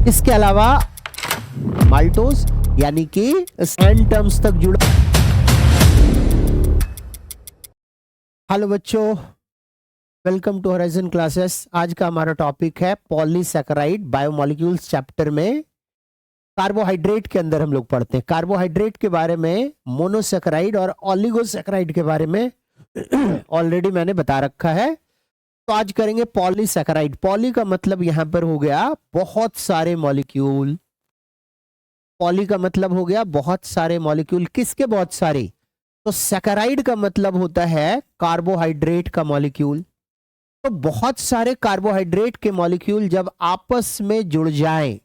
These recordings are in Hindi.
इसके अलावा माल्टोज यानी कि एंड टर्म्स तक जुड़ा। हेलो बच्चों, वेलकम टू होराइजन क्लासेस। आज का हमारा टॉपिक है पॉलीसैकेराइड बायोमॉलिक्यूल्स। चैप्टर में कार्बोहाइड्रेट के अंदर हम लोग पढ़ते हैं। कार्बोहाइड्रेट के बारे में, मोनोसैकेराइड और ऑलिगोसैकेराइड के बारे में ऑलरेडी मैंने बता रखा है। तो आज करेंगे पॉलीसैकेराइड। पॉली का मतलब यहां पर हो गया बहुत सारे मॉलिक्यूल। पॉली का मतलब हो गया बहुत सारे मॉलिक्यूल। किसके बहुत सारे? तो सैकेराइड का मतलब होता है कार्बोहाइड्रेट का मॉलिक्यूल। तो बहुत सारे कार्बोहाइड्रेट के मॉलिक्यूल जब आपस में जुड़ जाएं,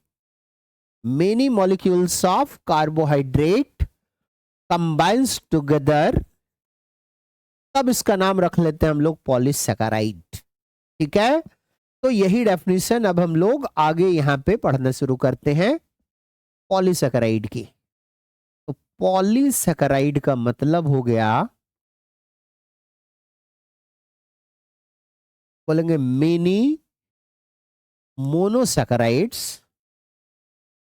many molecules of carbohydrate combines together, तब इसका नाम रख लेते हैं हम लोग पॉलीसैकेराइड। ठीक है, तो यही डेफिनेशन अब हम लोग आगे यहां पे पढ़ना शुरू करते हैं पॉलीसैकेराइड की। तो पॉलीसैकेराइड का मतलब हो गया, बोलेंगे मेनी मोनोसैकेराइड्स।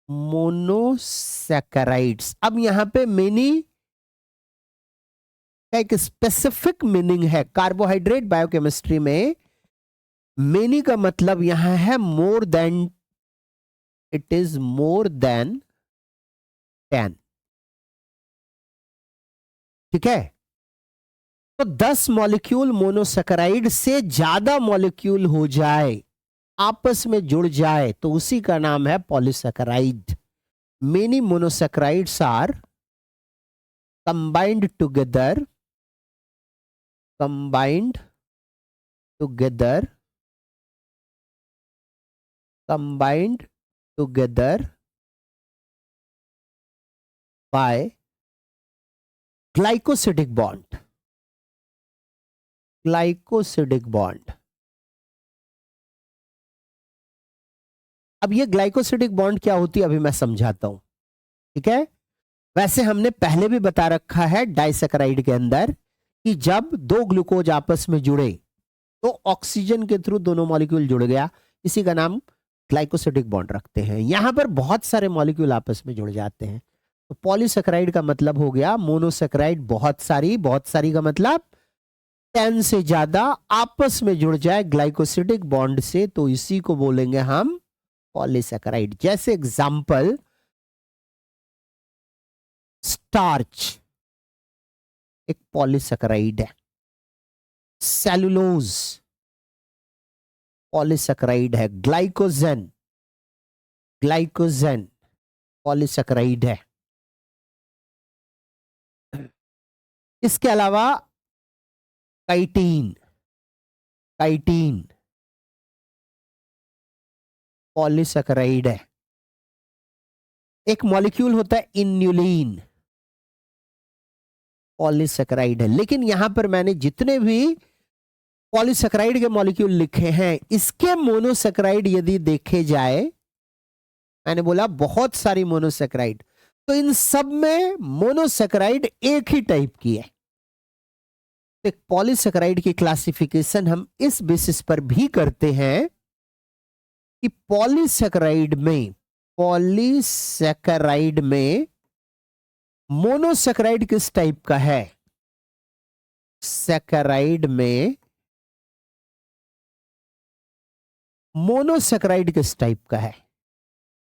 मोनोसैकेराइड्स, अब यहां पे मेनी का एक स्पेसिफिक मीनिंग है कार्बोहाइड्रेट बायोकेमिस्ट्री में। मेनी का मतलब यहां है more than, it is more than 10। ठीक है, तो 10 मॉलिक्यूल मोनोसैकेराइड से ज्यादा मॉलिक्यूल हो जाए, आपस में जुड़ जाए, तो उसी का नाम है polysaccharide. Many monosaccharides are combined together, combined together, combined together by glycosidic bond. Glycosidic bond. अब ये ग्लाइकोसिडिक बॉन्ड क्या होती है अभी मैं समझाता हूं। ठीक है, वैसे हमने पहले भी बता रखा है डाइसैकेराइड के अंदर कि जब दो ग्लूकोज आपस में जुड़े तो ऑक्सीजन के थ्रू दोनों मॉलिक्यूल जुड़ गया, इसी का नाम ग्लाइकोसिडिक बॉन्ड रखते हैं। यहां पर बहुत सारे मॉलिक्यूल आपस में जुड़ जाते हैं। तो पॉलीसैकेराइड का मतलब हो गया मोनोसैकेराइड बहुत सारी, बहुत सारी का मतलब 10 से ज्यादा आपस में जुड़ जाए ग्लाइकोसिडिक बॉन्ड से, तो इसी को बोलेंगे हम पॉलीसैकेराइड। जैसे एग्जांपल, स्टार्च एक पॉलीसैकेराइड है, सेलुलोज पॉलीसैकेराइड है, ग्लाइकोजन, ग्लाइकोजन पॉलीसैकेराइड है। इसके अलावा काइटीन, काइटीन पॉलीसैकेराइड है। एक मॉलिक्यूल होता है इन्युलिन, पॉलीसैकेराइड है। लेकिन यहां पर मैंने जितने भी पॉलीसैकेराइड के मॉलिक्यूल लिखे हैं, इसके मोनोसैकेराइड यदि देखे जाए, मैंने बोला बहुत सारी मोनोसैकेराइड, तो इन सब में मोनोसैकेराइड एक ही टाइप की है। एक पॉलीसैकेराइड की क्लासिफिकेशन हम इस बेसिस पर भी करते हैं कि पॉलीसैकेराइड में मोनोसैकेराइड किस टाइप का है। सैकेराइड में मोनोसैकेराइड किस टाइप का है।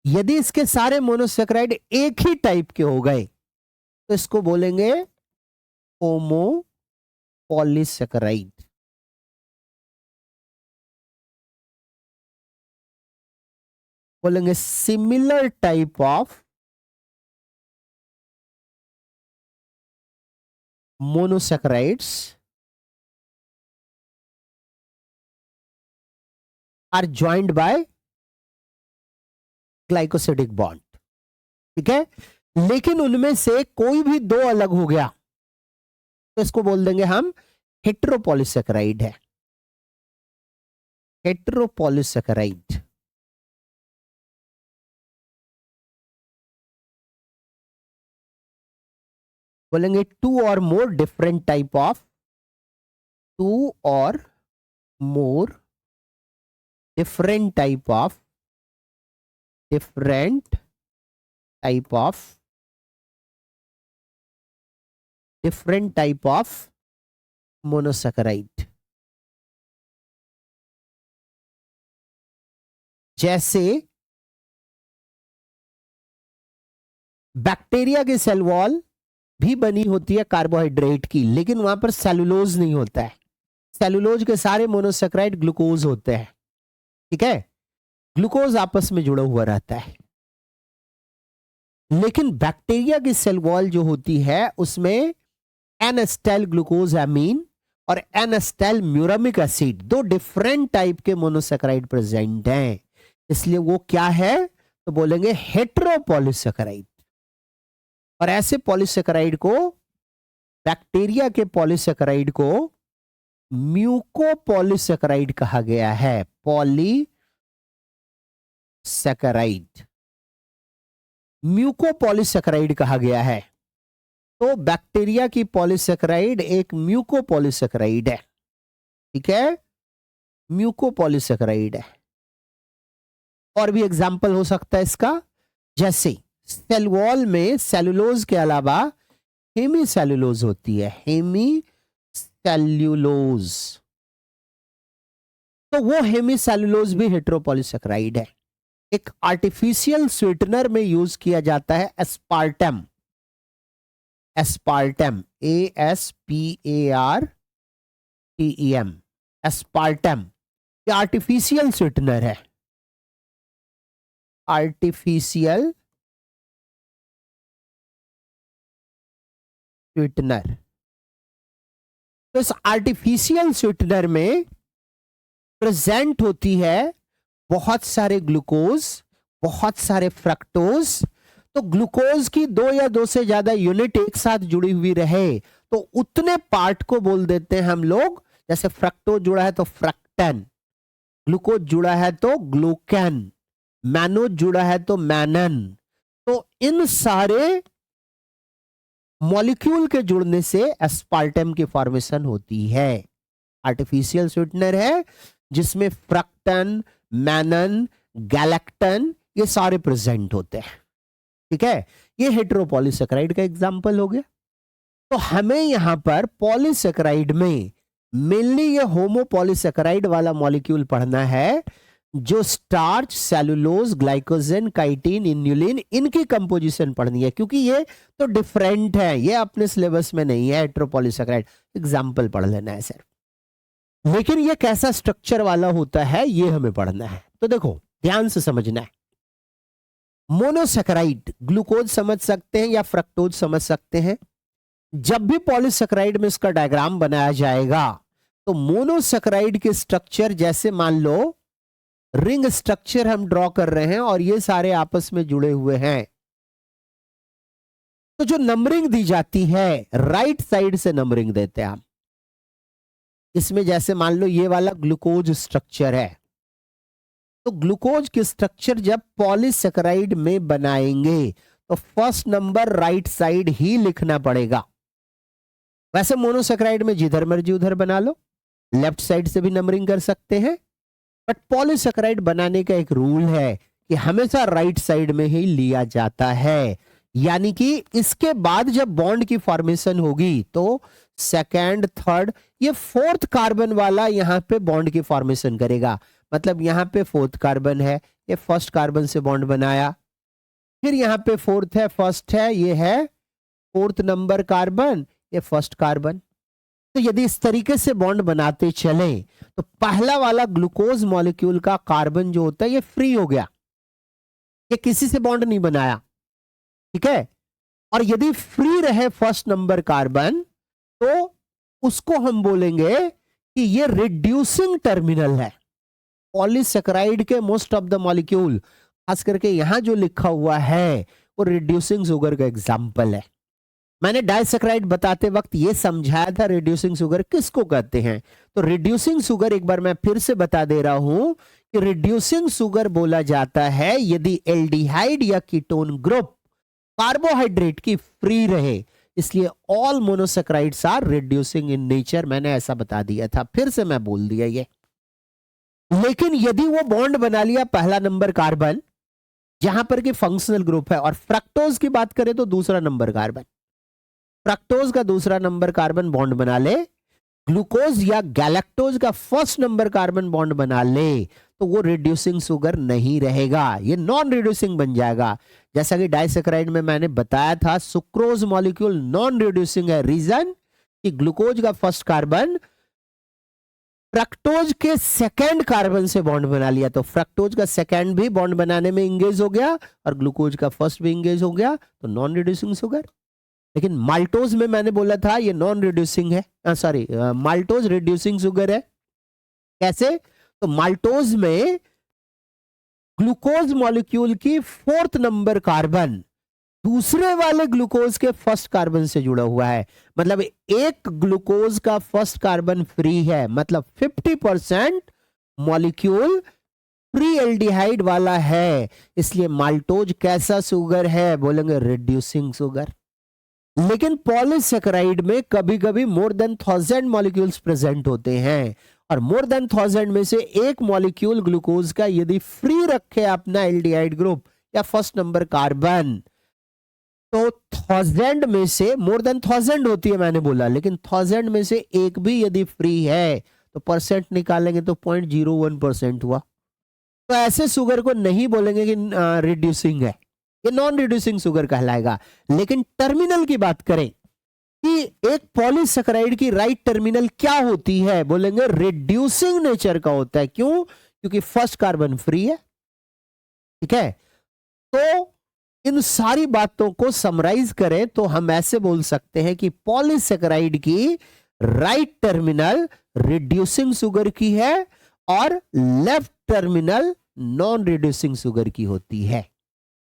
यदि इसके सारे मोनोसैकेराइड एक ही टाइप के हो गए तो इसको बोलेंगे होमो पॉलीसैकेराइड। बोलेंगे similar type of monosaccharides are joined by glycosidic bond. ठीक है, लेकिन उनमें से कोई भी दो अलग हो गया तो इसको बोल देंगे हम हेटेरोपॉलीसैकेराइड है, हेटेरोपॉलीसैकेराइड। बोलेंगे two or more different type of, two or more different type of different type of monosaccharide. जैसे बैक्टीरिया की सेल वॉल भी बनी होती है कार्बोहाइड्रेट की, लेकिन वहां पर सेलुलोज नहीं होता है। सेलुलोज के सारे मोनोसैकेराइड ग्लूकोज होते हैं, ठीक है, ग्लूकोज आपस में जुड़ा हुआ रहता है। लेकिन बैक्टीरिया की सेल वॉल जो होती है उसमें एन-एसिटाइल ग्लूकोज एमीन और एन-एसिटाइल म्यूरामिक एसिड, दो डिफरेंट टाइप के मोनोसैकेराइड प्रेजेंट हैं, इसलिए वो क्या है तो बोलेंगे हेटेरोपॉलीसैकेराइड। और ऐसे पॉलीसैकेराइड को, बैक्टीरिया के पॉलीसैकेराइड को म्यूकोपॉलीसैकेराइड कहा गया है। पॉलीसैकेराइड, म्यूकोपॉलीसैकेराइड कहा गया है। तो बैक्टीरिया की पॉलीसैकेराइड एक म्यूकोपॉलीसैकेराइड है, ठीक है, म्यूकोपॉलीसैकेराइड है। और भी एग्जाम्पल हो सकता है इसका, जैसे सेल वॉल में सेलुलोज के अलावा हेमीसेलुलोज होती है, हेमीसेल्युलोज, तो वो हेमीसेलुलोज भी हेटेरोपॉलीसैकेराइड है। एक आर्टिफिशियल स्वीटनर में यूज किया जाता है एस्पार्टम, एस्पार्टम, ASPARTEM, एस्पार्टम, ये आर्टिफिशियल स्वीटनर है, आर्टिफिशियल स्वीटनर। तो इस आर्टिफिशियल स्वीटनर में प्रेजेंट होती है बहुत सारे ग्लूकोज, बहुत सारे फ्रक्टोज। तो ग्लूकोज की दो या दो से ज्यादा यूनिट एक साथ जुड़ी हुई रहे तो उतने पार्ट को बोल देते हैं हम लोग, जैसे फ्रक्टोज जुड़ा है तो फ्रक्टन, ग्लूकोज जुड़ा है तो ग्लूकैन, मैनोज जुड़ा है तो मैनन। तो इन सारे मॉलिक्यूल के जुड़ने से एस्पार्टम की फॉर्मेशन होती है। आर्टिफिशियल स्वीटनर है जिसमें फ्रक्टन, मैनन, गैलेक्टन ये सारे प्रेजेंट होते हैं, ठीक है। ये हेटेरोपॉलीसैकेराइड का एग्जांपल हो गया। तो हमें यहां पर पॉलीसैकेराइड में मेनली ये होमोपॉलीसैकेराइड वाला मॉलिक्यूल पढ़ना है, जो स्टार्च, सेलुलोज, ग्लाइकोजन, काइटिन, इन्युलिन, इनकी कंपोजिशन पढ़नी है, क्योंकि ये तो डिफरेंट है, ये अपने सिलेबस में नहीं है। हेटेरोपॉलीसैकेराइड एग्जांपल पढ़ लेना है सर, लेकिन ये कैसा स्ट्रक्चर वाला होता है ये हमें पढ़ना है। तो देखो ध्यान से समझना है। मोनोसैकेराइड ग्लूकोज समझ सकते हैं या फ्रक्टोज समझ सकते हैं। जब भी पॉलीसैकेराइड में इसका डायग्राम बनाया जाएगा तो मोनोसैकेराइड के स्ट्रक्चर, जैसे मान लो रिंग स्ट्रक्चर हम ड्रॉ कर रहे हैं और ये सारे आपस में जुड़े हुए हैं, तो जो नंबरिंग दी जाती है राइट साइड से नंबरिंग देते हैं हम। इसमें जैसे मान लो ये वाला ग्लूकोज स्ट्रक्चर है, तो ग्लूकोज के स्ट्रक्चर जब पॉलीसैकेराइड में बनाएंगे तो फर्स्ट नंबर राइट साइड ही लिखना पड़ेगा। वैसे मोनोसैकेराइड में जिधर मर्जी उधर बना लो, लेफ्ट साइड से भी नंबरिंग कर सकते हैं, बट पॉलीसैकेराइड बनाने का एक रूल है कि हमेशा राइट साइड में ही लिया जाता है। यानी कि इसके बाद जब बॉन्ड की फॉर्मेशन होगी तो सेकंड, थर्ड, ये फोर्थ कार्बन वाला यहां पे बॉन्ड की फॉर्मेशन करेगा। मतलब यहां पे फोर्थ कार्बन है, ये फर्स्ट कार्बन से बॉन्ड बनाया, फिर यहां पे फोर्थ है, फर्स्ट है, ये है फोर्थ नंबर कार्बन, ये फर्स्ट कार्बन। तो यदि इस तरीके से बॉन्ड बनाते चले तो पहला वाला ग्लूकोज मॉलिक्यूल का कार्बन जो होता है ये फ्री हो गया, ये किसी से बॉन्ड नहीं बनाया, ठीक है। और यदि फ्री रहे फर्स्ट नंबर कार्बन तो उसको हम बोलेंगे कि ये रिड्यूसिंग टर्मिनल है। पॉलीसैकेराइड के मोस्ट ऑफ द मॉलिक्यूल, खास करके यहां जो लिखा हुआ है वो रिड्यूसिंग शुगर का एग्जाम्पल है। मैंने डाइसैकेराइड बताते वक्त ये समझाया था रिड्यूसिंग शुगर किसको कहते हैं। तो रिड्यूसिंग शुगर एक बार मैं फिर से बता दे रहा हूं कि रिड्यूसिंग शुगर बोला जाता है यदि एल्डिहाइड या कीटोन ग्रुप कार्बोहाइड्रेट की फ्री रहे, इसलिए all monosaccharides are reducing in nature. मैंने ऐसा बता दिया था, फिर से मैं बोल दिया ये। लेकिन यदि वो बॉन्ड बना लिया पहला नंबर कार्बन जहां पर कि फंक्शनल ग्रुप है। और फ्रक्टोज की बात करें तो दूसरा नंबर कार्बन, फ्रक्टोज का दूसरा नंबर कार्बन बॉन्ड बना ले, ग्लूकोज या गैलेक्टोज का फर्स्ट नंबर कार्बन बॉन्ड बना ले, तो वो रिड्यूसिंग शुगर नहीं रहेगा, ये नॉन रिड्यूसिंग बन जाएगा। जैसा कि डाइसैकेराइड में मैंने बताया था, सुक्रोज मॉलिक्यूल नॉन रिड्यूसिंग है। रीजन कि ग्लूकोज का फर्स्ट कार्बन फ्रक्टोज के सेकेंड कार्बन से बॉन्ड बना लिया, तो फ्रक्टोज का सेकेंड भी बॉन्ड बनाने में इंगेज हो गया और ग्लूकोज का फर्स्ट भी इंगेज हो गया, तो नॉन रिड्यूसिंग शुगर। लेकिन माल्टोज में मैंने बोला था ये नॉन रिड्यूसिंग है, सॉरी माल्टोज रिड्यूसिंग शुगर है। कैसे? तो माल्टोज में ग्लूकोज मॉलिक्यूल की फोर्थ नंबर कार्बन दूसरे वाले ग्लूकोज के फर्स्ट कार्बन से जुड़ा हुआ है, मतलब एक ग्लूकोज का फर्स्ट कार्बन फ्री है, मतलब 50% मॉलिक्यूल फ्री एल्डिहाइड वाला है, इसलिए माल्टोज कैसा शुगर है? बोलेंगे रिड्यूसिंग शुगर। लेकिन पॉलीसैकेराइड में कभी कभी मोर देन 1000 मॉलिक्यूल्स प्रेजेंट होते हैं, और मोर देन 1000 में से एक मॉलिक्यूल ग्लूकोज का यदि फ्री रखे अपना एल्डिहाइड ग्रुप या फर्स्ट नंबर कार्बन, तो 1000 में से मोर देन 1000 होती है मैंने बोला, लेकिन 1000 में से एक भी यदि फ्री है तो परसेंट निकालेंगे तो 0.01% हुआ। तो ऐसे शुगर को नहीं बोलेंगे कि रिड्यूसिंग है, ये नॉन रिड्यूसिंग शुगर कहलाएगा। लेकिन टर्मिनल की बात करें कि एक पॉलीसैकेराइड की राइट टर्मिनल क्या होती है, बोलेंगे रिड्यूसिंग नेचर का होता है। क्यों? क्योंकि फर्स्ट कार्बन फ्री है। ठीक है, तो इन सारी बातों को समराइज करें तो हम ऐसे बोल सकते हैं कि पॉलीसैकेराइड की राइट टर्मिनल रिड्यूसिंग शुगर की है और left terminal non reducing sugar की होती है।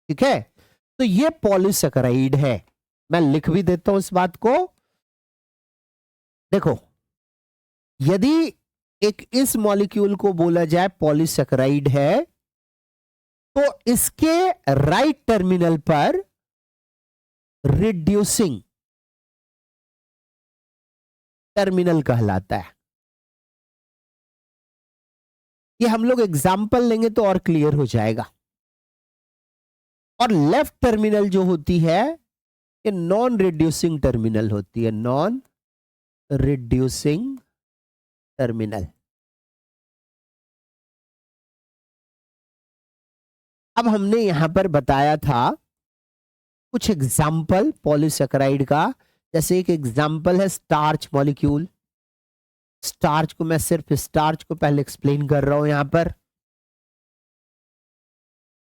ठीक है, तो ये पॉलीसैकेराइड है। मैं लिख भी देता हूं इस बात को। देखो, यदि एक इस मॉलिक्यूल को बोला जाए पॉलीसैकेराइड है, तो इसके राइट टर्मिनल पर रिड्यूसिंग टर्मिनल कहलाता है। ये हम लोग एग्जाम्पल लेंगे तो और क्लियर हो जाएगा। और लेफ्ट टर्मिनल जो होती है ये नॉन रिड्यूसिंग टर्मिनल होती है, नॉन रिड्यूसिंग टर्मिनल। अब हमने यहां पर बताया था कुछ एग्जाम्पल पॉलीसैकेराइड का, जैसे एक एग्जाम्पल है स्टार्च मॉलिक्यूल। स्टार्च को मैं सिर्फ स्टार्च को पहले एक्सप्लेन कर रहा हूं। यहां पर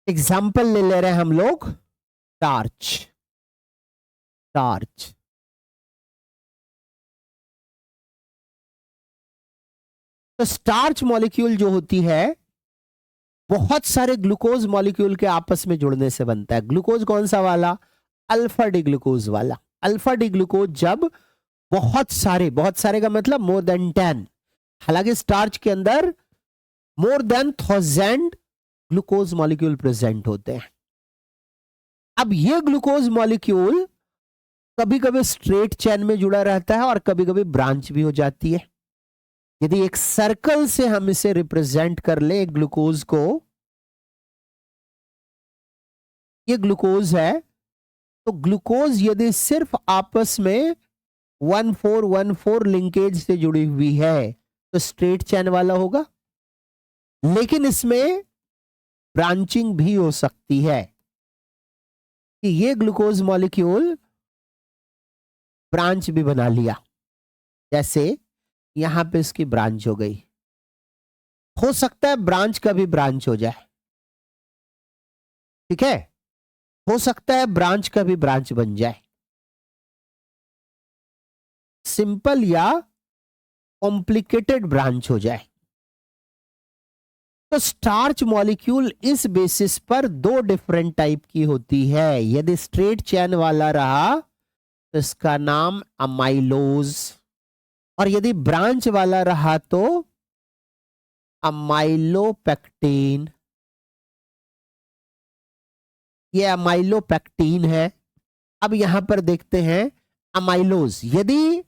एग्जाम्पल ले रहे हैं हम लोग स्टार्च। स्टार्च तो स्टार्च मॉलिक्यूल जो होती है बहुत सारे ग्लूकोज मॉलिक्यूल के आपस में जुड़ने से बनता है। ग्लूकोज कौन सा वाला? अल्फा डी ग्लूकोज वाला। अल्फा डी ग्लूकोज जब बहुत सारे का मतलब मोर देन 10, हालांकि स्टार्च के अंदर more than 1000 glucose molecule present होते हैं। अब ये ग्लूकोज मॉलिक्यूल कभी कभी स्ट्रेट चेन में जुड़ा रहता है और कभी कभी ब्रांच भी हो जाती है। यदि एक सर्कल से हम इसे रिप्रेजेंट कर ले ग्लूकोज को, ये ग्लूकोज है, तो ग्लूकोज यदि सिर्फ आपस में 1414 लिंकेज से जुड़ी हुई है तो स्ट्रेट चेन वाला होगा, लेकिन इसमें ब्रांचिंग भी हो सकती है कि ये ग्लूकोज मॉलिक्यूल ब्रांच भी बना लिया, जैसे यहां पे इसकी ब्रांच हो गई। हो सकता है ब्रांच का भी ब्रांच हो जाए। ठीक है, हो सकता है ब्रांच का भी ब्रांच बन जाए, सिंपल या कॉम्प्लिकेटेड ब्रांच हो जाए। तो स्टार्च मॉलिक्यूल इस बेसिस पर दो डिफरेंट टाइप की होती है। यदि स्ट्रेट चेन वाला रहा तो इसका नाम अमाइलोज, और यदि ब्रांच वाला रहा तो अमाइलोपेक्टिन। ये अमाइलोपेक्टिन है। अब यहां पर देखते हैं अमाइलोज। यदि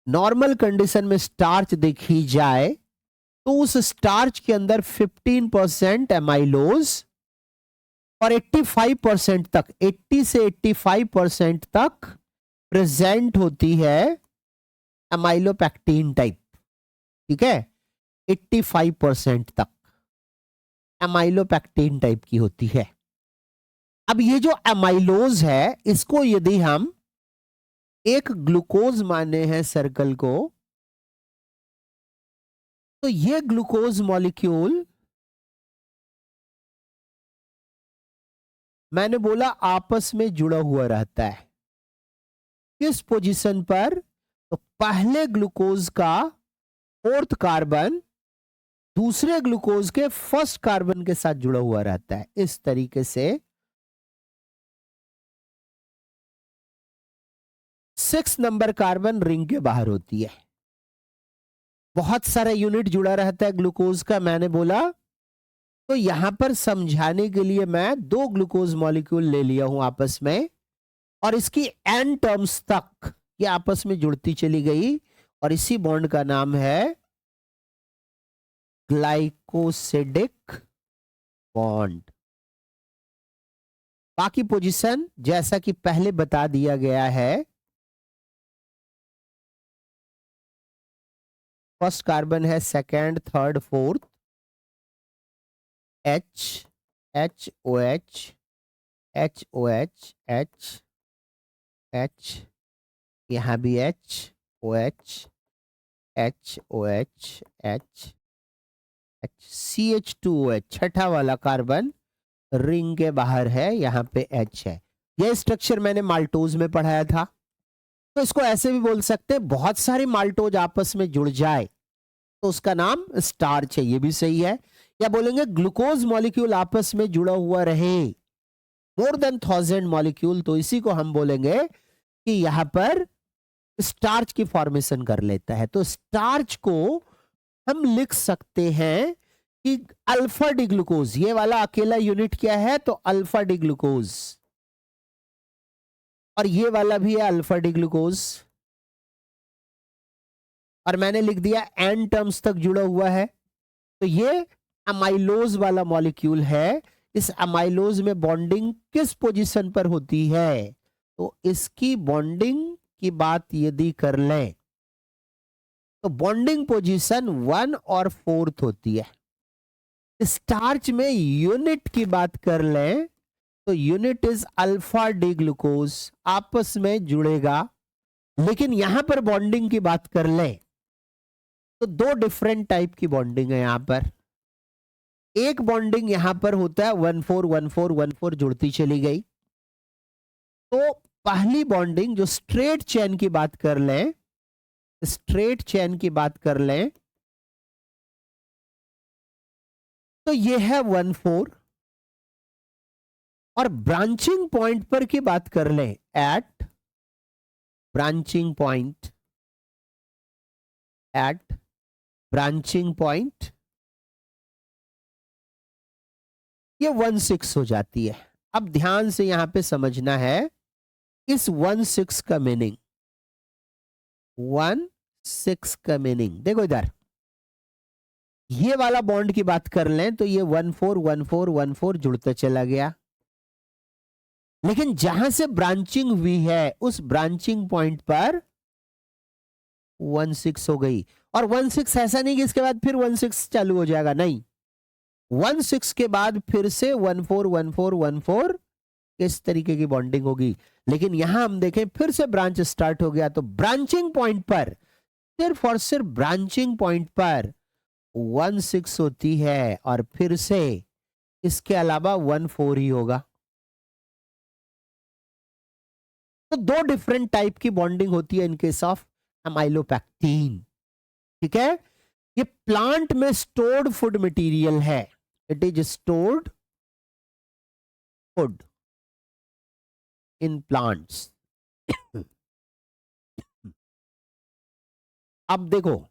नॉर्मल कंडीशन में स्टार्च देखी जाए तो उस स्टार्च के अंदर 15% अमाइलोज और 85% तक, 80 से 85% तक प्रेजेंट होती है एमाइलोपेक्टिन टाइप। ठीक है, 85% तक एमाइलोपेक्टिन टाइप की होती है। अब ये जो एमाइलोज है, इसको यदि हम एक ग्लूकोज माने हैं सर्कल को, तो ये ग्लूकोज मॉलिक्यूल, मैंने बोला आपस में जुड़ा हुआ रहता है। किस पोजीशन पर? तो पहले ग्लूकोज का 4th कार्बन दूसरे ग्लूकोज के 1st कार्बन के साथ जुड़ा हुआ रहता है। इस तरीके से 6 नंबर कार्बन रिंग के बाहर होती है। बहुत सारा यूनिट जुड़ा रहता है ग्लूकोज का, मैंने बोला। तो यहां पर समझाने के लिए मैं 2 ग्लूकोज मॉलिक्यूल ले लिया हूं आपस में, और इसकी एन टर्म्स तक ये आपस में जुड़ती चली गई, और इसी बॉन्ड का नाम है ग्लाइकोसिडिक बॉन्ड। बाकी पोजीशन जैसा कि पहले बता दिया गया है, 1st कार्बन है, 2nd, 3rd, 4th, H, HOH, HOH, H, H, यहां भी H, OH, HOH, H, CH2OH, छठा वाला कार्बन रिंग के बाहर है, यहां पे H है। यह स्ट्रक्चर मैंने माल्टोज में पढ़ाया था। तो इसको ऐसे भी बोल सकते हैं, बहुत सारे माल्टोज आपस में जुड़ जाए तो उसका नाम स्टार्च है, ये भी सही है। या बोलेंगे ग्लूकोज मॉलिक्यूल आपस में जुड़ा हुआ रहे, मोर देन 1000 मॉलिक्यूल, तो इसी को हम बोलेंगे कि यहां पर स्टार्च की फॉर्मेशन कर लेता है। तो स्टार्च को हम लिख सकते हैं कि अल्फा डी ग्लूकोज, ये वाला अकेला यूनिट क्या है? तो अल्फा डी ग्लूकोज, और ये वाला भी है अल्फा डी ग्लूकोज, और मैंने लिख दिया एन टर्म्स तक जुड़ा हुआ है। तो ये अमाइलोज वाला मॉलिक्यूल है। इस अमाइलोज में बॉन्डिंग किस पोजीशन पर होती है? तो इसकी बॉन्डिंग की बात यदि कर लें तो बॉन्डिंग पोजीशन 1 और 4th होती है। स्टार्च में यूनिट की बात कर लें तो unit is alpha D glucose, आपस में जुड़ेगा। लेकिन यहां पर बॉन्डिंग की बात कर लें तो 2 डिफरेंट टाइप की बॉन्डिंग है यहां पर। एक बॉन्डिंग यहां पर होता है 1,4,1,4,1,4 जुड़ती चली गई। तो पहली बॉन्डिंग जो स्ट्रेट चेन की बात कर लें, स्ट्रेट चेन की बात कर लें तो ये है 1,4, और ब्रांचिंग पॉइंट पर की बात कर लें, at branching point, at branching point, ये 1,6 हो जाती है। अब ध्यान से यहां पे समझना है इस 1,6 का मीनिंग, 1,6 का मीनिंग देखो इधर, ये वाला बॉन्ड की बात कर लें तो ये 1,4,1,4,1,4 जुड़ता चला गया। लेकिन जहां से ब्रांचिंग हुई है उस ब्रांचिंग पॉइंट पर 1,6 हो गई। और 1,6 ऐसा नहीं कि इसके बाद फिर 1,6 चालू हो जाएगा, नहीं, 1,6 के बाद फिर से 1,4,1,4,1,4 इस तरीके की बॉन्डिंग होगी। लेकिन यहां हम देखें फिर से ब्रांच स्टार्ट हो गया, तो ब्रांचिंग पॉइंट पर, सिर्फ और सिर्फ ब्रांचिंग पॉइंट पर 1,6 होती है, और फिर से इसके अलावा 1,4 ही होगा। तो 2 डिफरेंट टाइप की बॉन्डिंग होती है इन केस ऑफ अमाइलोपेक्टिन। ठीक है, ये प्लांट में स्टोर्ड फूड मटेरियल है, it is stored food in plants. अब देखो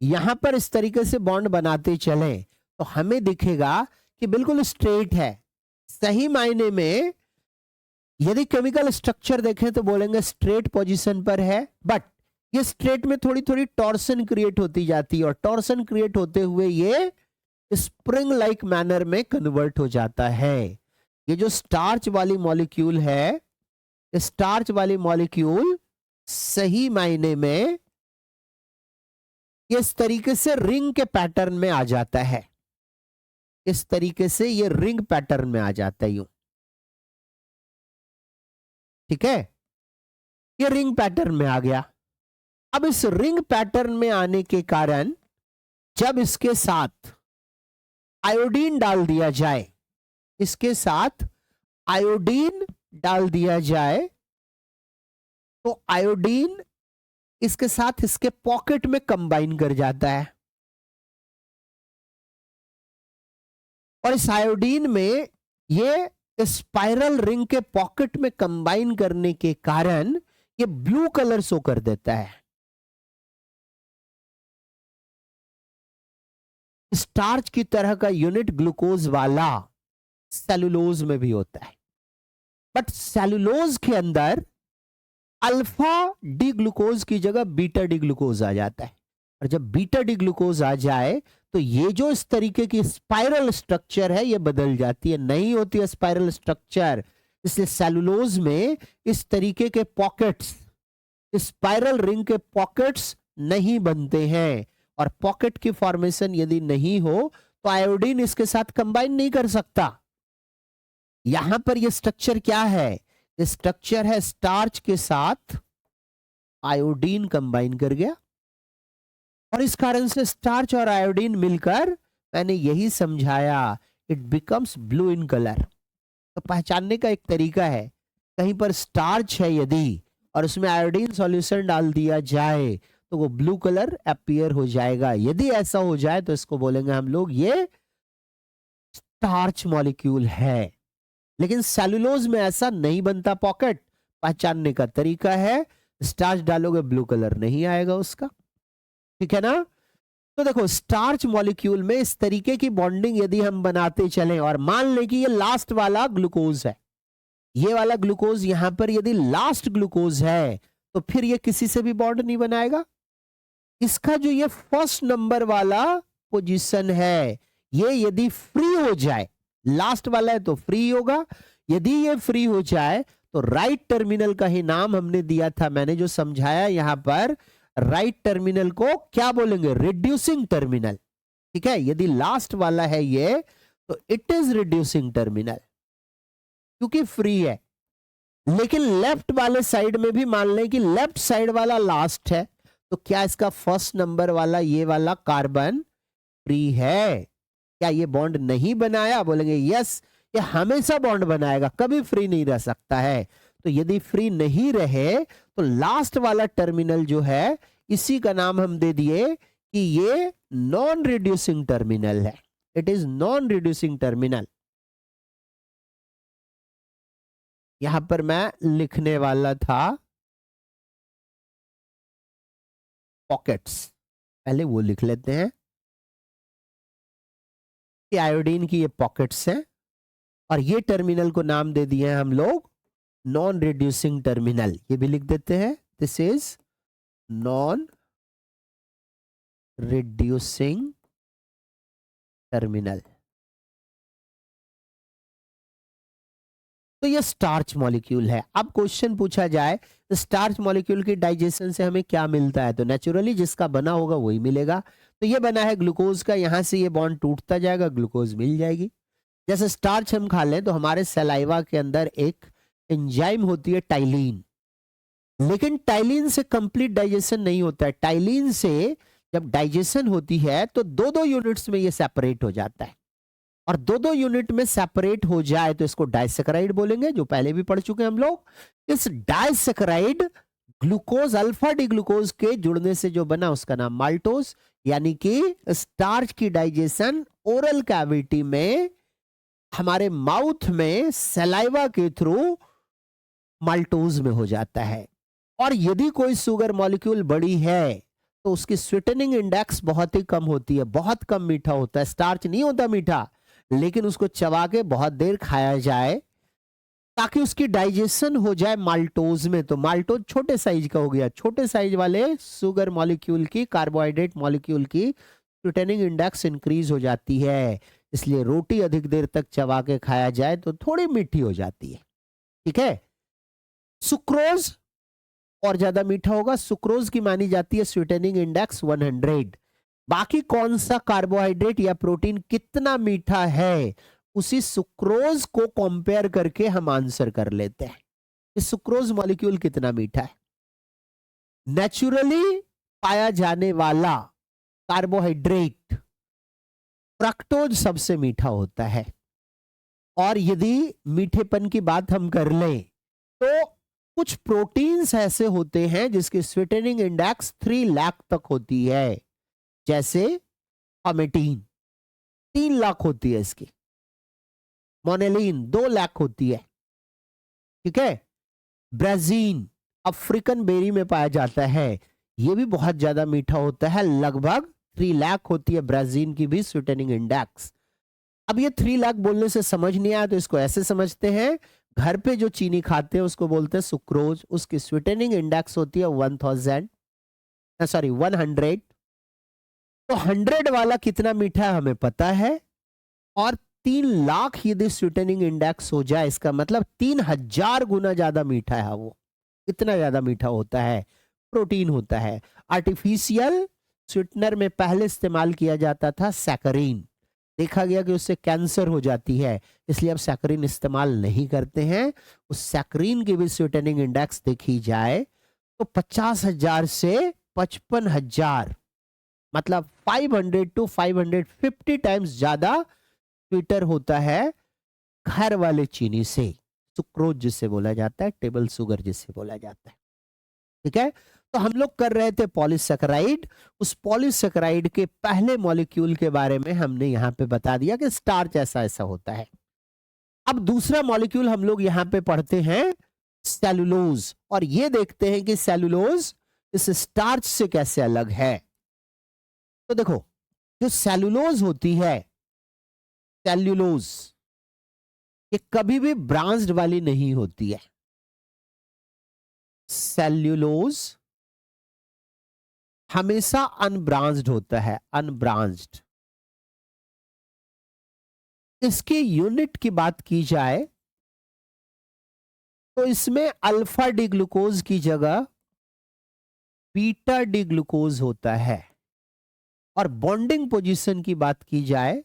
यहां पर इस तरीके से बॉन्ड बनाते चले तो हमें दिखेगा कि बिल्कुल स्ट्रेट है। सही मायने में यदि केमिकल स्ट्रक्चर देखें तो बोलेंगे स्ट्रेट पोजीशन पर है, बट ये स्ट्रेट में थोड़ी थोड़ी टॉर्सन क्रिएट होती जाती है, और टॉर्सन क्रिएट होते हुए ये स्प्रिंग लाइक मैनर में कन्वर्ट हो जाता है। ये जो स्टार्च वाली मॉलिक्यूल है, स्टार्च वाली मॉलिक्यूल सही मायने में इस तरीके से रिंग के पैटर्न में आ जाता है। इस तरीके से ये रिंग पैटर्न में आ जाता है यूं, ठीक है, ये रिंग पैटर्न में आ गया। अब इस रिंग पैटर्न में आने के कारण जब इसके साथ आयोडीन डाल दिया जाए, इसके साथ आयोडीन डाल दिया जाए, तो आयोडीन इसके साथ इसके पॉकेट में कंबाइन कर जाता है, और इस आयोडीन में ये स्पाइरल रिंग के पॉकेट में कंबाइन करने के कारण ये ब्लू कलर शो कर देता है। स्टार्च की तरह का यूनिट ग्लूकोज वाला सेलुलोज में भी होता है, बट सेलुलोज के अंदर अल्फा डी ग्लूकोज की जगह बीटा डी ग्लूकोज आ जाता है, और जब बीटा डी ग्लूकोज आ जाए तो ये जो इस तरीके की स्पाइरल स्ट्रक्चर है ये बदल जाती है, नहीं होती है स्पाइरल स्ट्रक्चर। इसलिए सेलुलोज में इस तरीके के पॉकेट्स, स्पाइरल रिंग के पॉकेट्स नहीं बनते हैं, और पॉकेट की फॉर्मेशन यदि नहीं हो तो आयोडीन इसके साथ कंबाइन नहीं कर सकता। यहां पर ये स्ट्रक्चर क्या है? ये स्ट्रक्चर है स्टार्च के साथ आयोडीन कंबाइन कर गया, और इस कारण से स्टार्च और आयोडीन मिलकर, मैंने यही समझाया, it becomes blue in colour. तो पहचानने का एक तरीका है, कहीं पर स्टार्च है यदि और उसमें आयोडीन सॉल्यूशन डाल दिया जाए तो वो ब्लू कलर अपीयर हो जाएगा। यदि ऐसा हो जाए तो इसको बोलेंगे हम लोग ये स्टार्च मॉलिक्यूल है। लेकिन सेलुलोज में ऐसा नहीं बनता पॉकेट। पहचानने का तरीका है, स्टार्च डालोगे ब्लू कलर नहीं आएगा उसका, ठीक है ना। तो देखो स्टार्च मॉलिक्यूल में इस तरीके की बॉन्डिंग यदि हम बनाते चलें, और मान लें कि ये लास्ट वाला ग्लूकोज है, ये वाला ग्लूकोज यहां पर यदि लास्ट ग्लूकोज है, तो फिर ये किसी से भी बॉन्ड नहीं बनाएगा। इसका जो ये फर्स्ट नंबर वाला पोजीशन है, ये यदि फ्री हो जाए, लास्ट वाला है तो फ्री होगा, यदि ये फ्री हो जाए तो राइट टर्मिनल का ही नाम हमने दिया था, मैंने जो समझाया यहां पर, राइट टर्मिनल को क्या बोलेंगे? रिड्यूसिंग टर्मिनल, ठीक है। यदि लास्ट वाला है ये, तो इट इज रिड्यूसिंग टर्मिनल क्योंकि फ्री है। लेकिन लेफ्ट वाले साइड में भी मान लें कि लेफ्ट साइड वाला लास्ट है, तो क्या इसका फर्स्ट नंबर वाला ये वाला कार्बन फ्री है? क्या ये बॉन्ड नहीं बनाया? बोलेंगे यस, ये हमेशा बॉन्ड बनाएगा, कभी फ्री नहीं रह सकता है। तो यदि फ्री नहीं रहे तो लास्ट वाला टर्मिनल जो है, इसी का नाम हम दे दिए कि ये नॉन रिड्यूसिंग टर्मिनल है, it is non reducing terminal. यहां पर मैं लिखने वाला था पॉकेट्स, पहले वो लिख लेते हैं कि आयोडीन की ये पॉकेट्स हैं, और ये टर्मिनल को नाम दे दिए हैं हम लोग नॉन रिड्यूसिंग टर्मिनल। ये भी लिख देते हैं, this is non reducing terminal. तो ये स्टार्च मॉलिक्यूल है। अब क्वेश्चन पूछा जाए तो स्टार्च मॉलिक्यूल की डाइजेशन से हमें क्या मिलता है? तो नेचुरली जिसका बना होगा वही मिलेगा। तो ये बना है ग्लूकोज का, यहां से ये बॉन्ड टूटता जाएगा, ग्लूकोज मिल जाएगी। जैसे स्टार्च हम खा लें तो हमारे सलाइवा के अंदर एक एंजाइम होती है टाइलिन, लेकिन टाइलिन से कंप्लीट डाइजेशन नहीं होता है। टाइलिन से जब डाइजेशन होती है तो दो दो यूनिट्स में ये सेपरेट हो जाता है, और दो दो यूनिट में सेपरेट हो जाए तो इसको डाइसेकेराइड बोलेंगे, जो पहले भी पढ़ चुके हैं हम लोग। इस disaccharide glucose alpha D glucose के जुड़ने से जो बना उसका नाम माल्टोज। यानी कि स्टार्च की डाइजेशन ओरल कैविटी में, हमारे माउथ में सलाइवा के थ्रू माल्टोज में हो जाता है। और यदि कोई शुगर मॉलिक्यूल बड़ी है तो उसकी स्वीटनिंग इंडेक्स बहुत ही कम होती है, बहुत कम मीठा होता है। स्टार्च नहीं होता मीठा, लेकिन उसको चबा के बहुत देर खाया जाए ताकि उसकी डाइजेशन हो जाए माल्टोज में। तो माल्टोज छोटे साइज का हो गया। छोटे साइज वाले शुगर मॉलिक्यूल की, कार्बोहाइड्रेट मॉलिक्यूल की स्वीटनिंग इंडेक्स इंक्रीज हो जाती है। इसलिए रोटी अधिक देर तक चबा के खाया जाए तो थोड़ी मीठी हो जाती है। ठीक है। सुक्रोज और ज्यादा मीठा होगा। सुक्रोज की मानी जाती है स्वीटनिंग इंडेक्स 100। बाकी कौन सा कार्बोहाइड्रेट या प्रोटीन कितना मीठा है उसी सुक्रोज को कंपेयर करके हम आंसर कर लेते हैं कि सुक्रोज मॉलिक्यूल कितना मीठा है। नेचुरली पाया जाने वाला कार्बोहाइड्रेट फ्रक्टोज सबसे मीठा होता है। और यदि मीठेपन की बात हम कर लें तो कुछ प्रोटीन्स ऐसे होते हैं जिसकी स्वीटनिंग इंडेक्स 3 लाख तक होती है। जैसे अमेटीन 3 लाख होती है इसकी। मोनेलिन 2 लाख होती है। ठीक है। ब्राजीन अफ्रीकन बेरी में पाया जाता है, यह भी बहुत ज्यादा मीठा होता है, लगभग 3 लाख होती है ब्राजील की भी स्वीटनिंग इंडेक्स। अब ये 3 लाख बोलने से समझ नहीं आया तो इसको ऐसे समझते हैं, घर पे जो चीनी खाते हैं उसको बोलते हैं सुक्रोज, उसकी स्वीटनिंग इंडेक्स होती है 100। तो 100 वाला कितना मीठा है हमें पता है, और 3 लाख यदि स्वीटनिंग इंडेक्स हो जाए इसका मतलब 3000 गुना ज्यादा मीठा है वो। इतना ज्यादा मीठा होता है, प्रोटीन होता है। आर्टिफिशियल स्वीटनर में पहले इस्तेमाल किया जाता था सैकरीन, देखा गया कि उससे कैंसर हो जाती है, इसलिए अब सैकरीन इस्तेमाल नहीं करते हैं। उस सैकरीन की भी स्वीटनिंग इंडेक्स देखी जाए तो 50,000 से 55,000, मतलब 500 to 550 टाइम्स ज्यादा स्वीटर होता है घर वाले चीनी से, सुक्रोज जिसे बोला जाता है, टेबल शुगर जिसे बोला जाता है। ठीक है। तो हम लोग कर रहे थे पॉलीसेकेराइड। उस पॉलीसेकेराइड के पहले मॉलिक्यूल के बारे में हमने यहां पे बता दिया कि स्टार्च ऐसा ऐसा होता है। अब दूसरा मॉलिक्यूल हम लोग यहां पे पढ़ते हैं सेलुलोज, और ये देखते हैं कि सेलुलोज इस स्टार्च से कैसे अलग है। तो देखो, जो सेलुलोज होती है, सेल्यूलोज ये कभी भी ब्रांच्ड वाली नहीं होती है। सेल्यूलोज हमेशा अनब्रांच्ड होता है, अनब्रांच्ड। इसकी यूनिट की बात की जाए तो इसमें अल्फा डी ग्लूकोज की जगह बीटा डी ग्लूकोज होता है। और बॉन्डिंग पोजीशन की बात की जाए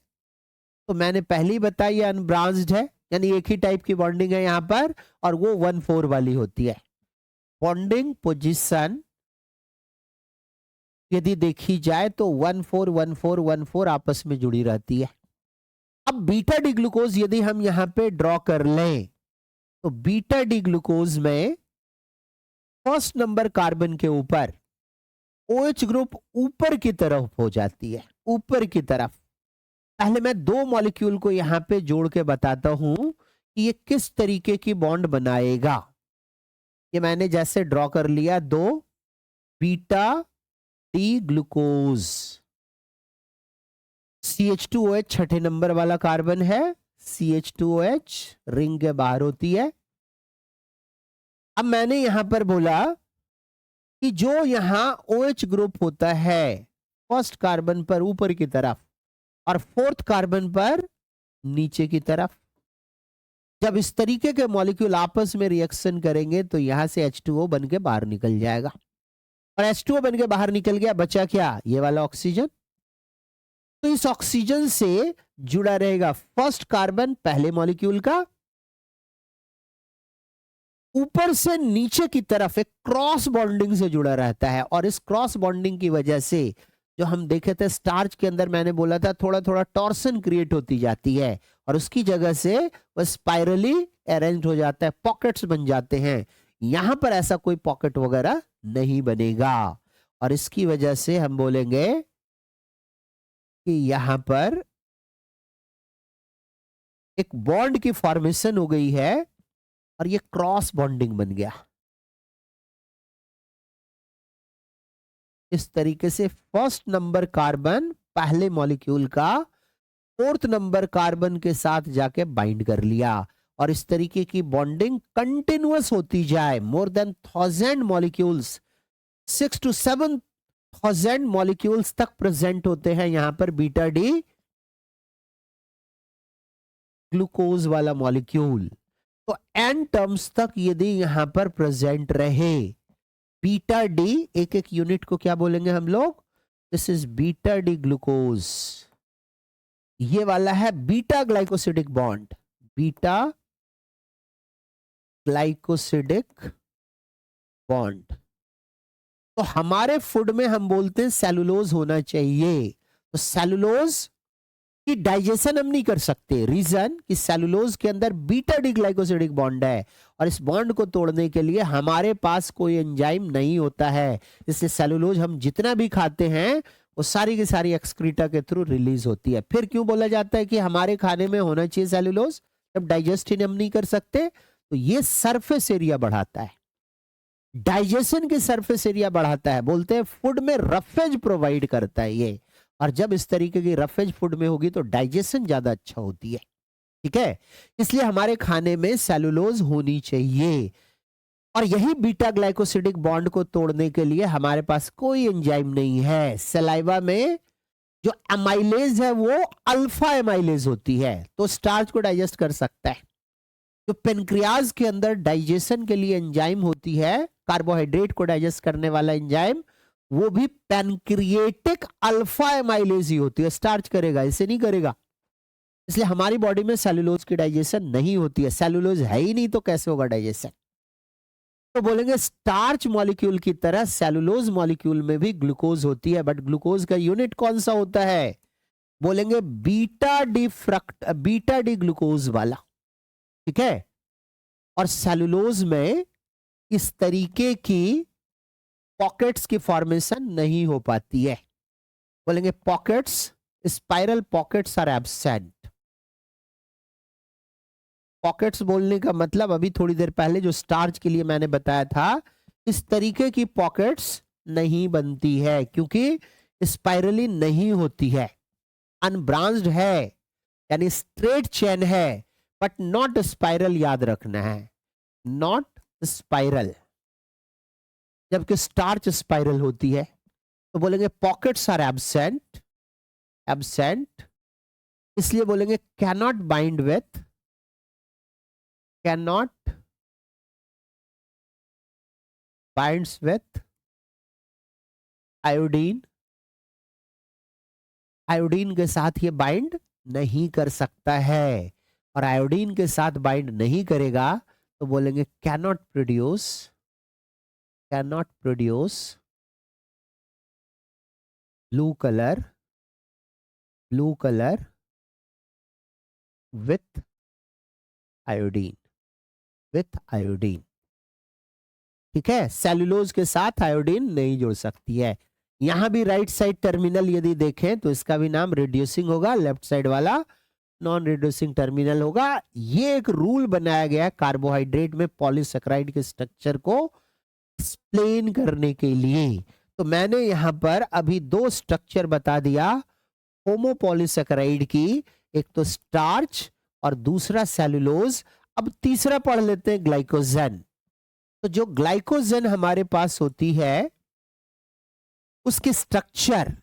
तो मैंने पहले ही बताया अनब्रांच्ड है, यानी एक ही टाइप की बॉन्डिंग है यहां पर, और वो 1,4 वाली होती है। बॉन्डिंग पोजीशन यदि देखी जाए तो 1,4 1,4 1,4 आपस में जुड़ी रहती है। अब बीटा डी ग्लूकोज यदि हम यहां पे ड्रॉ कर लें तो बीटा डी ग्लूकोज में फर्स्ट नंबर कार्बन के ऊपर OH ग्रुप ऊपर की तरफ हो जाती है, ऊपर की तरफ। पहले मैं 2 मॉलिक्यूल को यहां पे जोड़ के बताता हूं कि ये किस तरीके की बॉन्ड बनाएगा। ये मैंने जैसे ड्रॉ कर लिया 2 बीटा डी ग्लूकोज, CH2OH छठे नंबर वाला कार्बन है, CH2OH रिंग के बाहर होती है। अब मैंने यहां पर बोला कि जो यहां OH ग्रुप होता है फर्स्ट कार्बन पर ऊपर की तरफ और फोर्थ कार्बन पर नीचे की तरफ, जब इस तरीके के मॉलिक्यूल आपस में रिएक्शन करेंगे तो यहां से H2O बन के बाहर निकल जाएगा, और H2O बन के बाहर निकल गया, बचा क्या, ये वाला ऑक्सीजन। तो इस ऑक्सीजन से जुड़ा रहेगा फर्स्ट कार्बन पहले मॉलिक्यूल का, ऊपर से नीचे की तरफ एक क्रॉस बॉन्डिंग से जुड़ा रहता है। और इस क्रॉस बॉन्डिंग की वजह से जो हम देखे थे स्टार्च के अंदर, मैंने बोला था थोड़ा थोड़ा टॉर्सन क्रिएट होती जाती है, और उसकी जगह से वह स्पाइरली अरेंज हो जाता है, पॉकेट्स बन जाते हैं। यहां पर ऐसा कोई पॉकेट वगैरह नहीं बनेगा, और इसकी वजह से हम बोलेंगे कि यहां पर एक बॉन्ड की फॉर्मेशन हो गई है और ये क्रॉस बॉन्डिंग बन गया। इस तरीके से फर्स्ट नंबर कार्बन पहले मॉलिक्यूल का फोर्थ नंबर कार्बन के साथ जाके बाइंड कर लिया, और इस तरीके की बॉन्डिंग कंटिन्यूअस होती जाए। More than 1000 molecules, 6 to 7,000 molecules तक प्रेजेंट होते हैं यहां पर बीटा डी ग्लूकोज वाला मॉलिक्यूल, तो एन टर्म्स तक यदि यहां पर प्रेजेंट रहे, बीटा डी, एक एक यूनिट को क्या बोलेंगे हम लोग, this is beta D glucose. ये वाला है beta glycosidic bond, beta glycosidic bond. तो हमारे फूड में हम बोलते हैं सेलुलोज होना चाहिए, तो सेलुलोज की डाइजेशन हम नहीं कर सकते, रीजन कि सेलुलोज के अंदर बीटा डी ग्लाइकोसिडिक बॉन्ड है, और इस बॉन्ड को तोड़ने के लिए हमारे पास कोई एंजाइम नहीं होता है, इसलिए सेलुलोज हम जितना भी खाते हैं वो सारी की सारी एक्सक्रीटा के थ्रू रिलीज होती है। फिर क्यों बोला जाता है कि हमारे खाने में होना चाहिए सेलुलोज, जब डाइजेस्ट ही हम नहीं कर सकते, तो ये सरफेस एरिया बढ़ाता है, डाइजेशन की सरफेस एरिया बढ़ाता है, बोलते हैं फूड में रफेज प्रोवाइड करता है ये, और जब इस तरीके की रफेज फूड में होगी तो डाइजेशन ज्यादा अच्छा होती है, ठीक है। इसलिए हमारे खाने में सेलुलोज होनी चाहिए, और यही बीटा ग्लाइकोसिडिक बॉन्ड को तोड़ने के लिए हमारे पास कोई एंजाइम नहीं है। सलाइवा में जो एमाइलेज है वो अल्फा एमाइलेज होती है, तो स्टार्च को डाइजेस्ट कर सकता है। जो पेनक्रियाज के अंदर डाइजेशन के लिए एंजाइम होती है, कार्बोहाइड्रेट को डाइजेस्ट करने वाला एंजाइम, वो भी पैनक्रिएटिक अल्फा एमाइलेज ही होती है, स्टार्च करेगा, इसे नहीं करेगा। इसलिए हमारी बॉडी में सेलुलोज की डाइजेशन नहीं होती है, सेलुलोज है ही नहीं तो कैसे होगा डाइजेशन। तो बोलेंगे स्टार्च मॉलिक्यूल की तरह सेलुलोज मॉलिक्यूल में भी ग्लूकोज होती है, बट ग्लूकोज का यूनिट कौन सा होता है, बोलेंगे बीटा डी ग्लूकोज वाला, ठीक है। और सेलुलोज में इस तरीके की पॉकेट्स की फॉर्मेशन नहीं हो पाती है, बोलेंगे pockets, spiral pockets are absent. Pockets बोलने का मतलब अभी थोड़ी देर पहले जो स्टार्च के लिए मैंने बताया था, इस तरीके की पॉकेट्स नहीं बनती है, क्योंकि स्पाइरली नहीं होती है, अनब्रांच्ड है, यानी स्ट्रेट चेन है, बट नॉट स्पाइरल, याद रखना है, नॉट स्पाइरल, जबकि स्टार्च स्पाइरल होती है। तो बोलेंगे पॉकेट्स आर एब्सेंट, एब्सेंट, इसलिए बोलेंगे cannot bind with, cannot binds with iodine, iodine के साथ ये बाइंड नहीं कर सकता है, और आयोडीन के साथ बाइंड नहीं करेगा तो बोलेंगे cannot produce, cannot produce blue colour, blue colour with iodine, with iodine, ठीक है। सेलुलोज के साथ आयोडीन नहीं जुड़ सकती है। यहां भी राइट साइड टर्मिनल यदि देखें तो इसका भी नाम रिड्यूसिंग होगा, लेफ्ट साइड वाला नॉन रिड्यूसिंग टर्मिनल होगा। ये एक रूल बनाया गया कार्बोहाइड्रेट में पॉलीसेकेराइड के स्ट्रक्चर को एक्सप्लेन करने के लिए। तो मैंने यहां पर अभी दो स्ट्रक्चर बता दिया होमोपॉलीसेकेराइड की, एक तो स्टार्च और दूसरा सेलुलोज। अब तीसरा पढ़ लेते हैं ग्लाइकोजन। तो जो ग्लाइकोजन हमारे पास होती है उसके स्ट्रक्चर,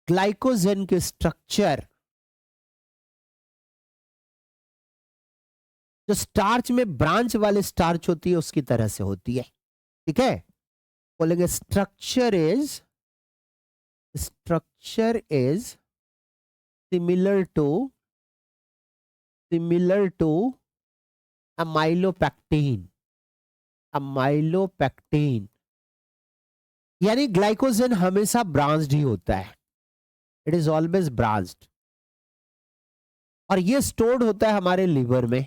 ग्लाइकोजन के स्ट्रक्चर जो स्टार्च में ब्रांच वाले स्टार्च होती है उसकी तरह से होती है, ठीक है। बोलेंगे structure is similar to amylopectin, amylopectin, यानी ग्लाइकोजन हमेशा ब्रांच्ड ही होता है, इट इज ऑलवेज ब्रांच्ड, और ये स्टोर्ड होता है हमारे लिवर में,